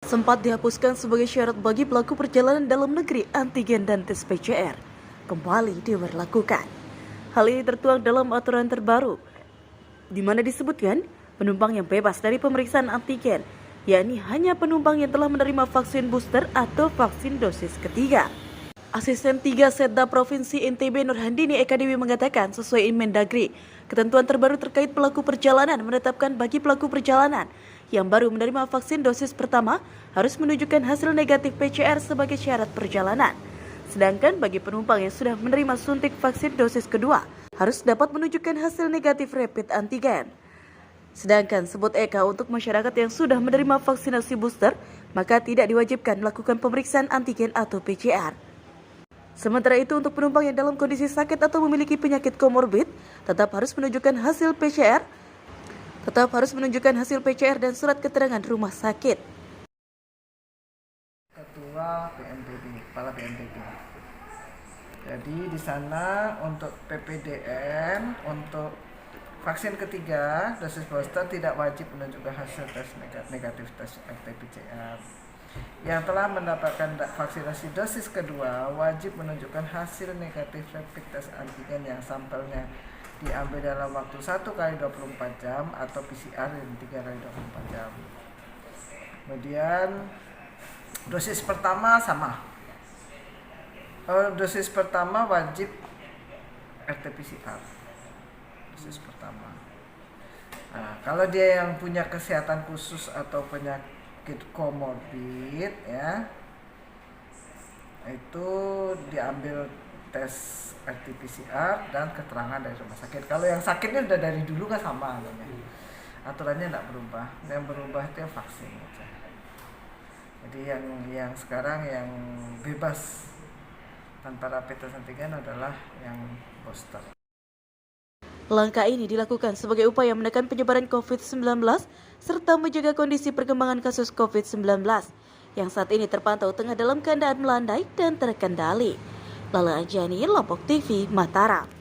sempat dihapuskan sebagai syarat bagi pelaku perjalanan dalam negeri antigen dan tes PCR kembali diberlakukan. Hal ini tertuang dalam aturan terbaru, di mana disebutkan penumpang yang bebas dari pemeriksaan antigen, yakni hanya penumpang yang telah menerima vaksin booster atau vaksin dosis ketiga. Asisten 3 Setda Provinsi NTB Nurhandini Eka Dewi mengatakan sesuai Mendagri, ketentuan terbaru terkait pelaku perjalanan menetapkan bagi pelaku perjalanan yang baru menerima vaksin dosis pertama harus menunjukkan hasil negatif PCR sebagai syarat perjalanan. Sedangkan bagi penumpang yang sudah menerima suntik vaksin dosis kedua harus dapat menunjukkan hasil negatif rapid antigen. Sedangkan sebut Eka untuk masyarakat yang sudah menerima vaksinasi booster maka tidak diwajibkan melakukan pemeriksaan antigen atau PCR. Sementara itu untuk penumpang yang dalam kondisi sakit atau memiliki penyakit komorbid tetap harus menunjukkan hasil PCR dan surat keterangan rumah sakit. Ketua BNPB, Kepala BNPB. Jadi di sana untuk PPDN untuk vaksin ketiga dosis booster tidak wajib menunjukkan hasil tes negatif tes RT-PCR. Yang telah mendapatkan vaksinasi dosis kedua wajib menunjukkan hasil negatif rapid test antigen yang sampelnya diambil dalam waktu 1 kali 24 jam atau PCR yang 3 kali 24 jam. Kemudian dosis pertama sama. Dosis pertama wajib RT-PCR. Dosis pertama. Nah, kalau dia yang punya kesehatan khusus atau penyakit komorbid ya, itu diambil tes RT-PCR dan keterangan dari rumah sakit. Kalau yang sakitnya udah dari dulu kan sama aturannya tidak berubah. Yang berubah itu yang vaksin aja. Jadi yang sekarang yang bebas tanpa rapid test antigen adalah yang booster. Langkah ini dilakukan sebagai upaya menekan penyebaran COVID-19 serta menjaga kondisi perkembangan kasus COVID-19 yang saat ini terpantau tengah dalam keadaan melandai dan terkendali. Lala Anjani, Lombok TV, Mataram.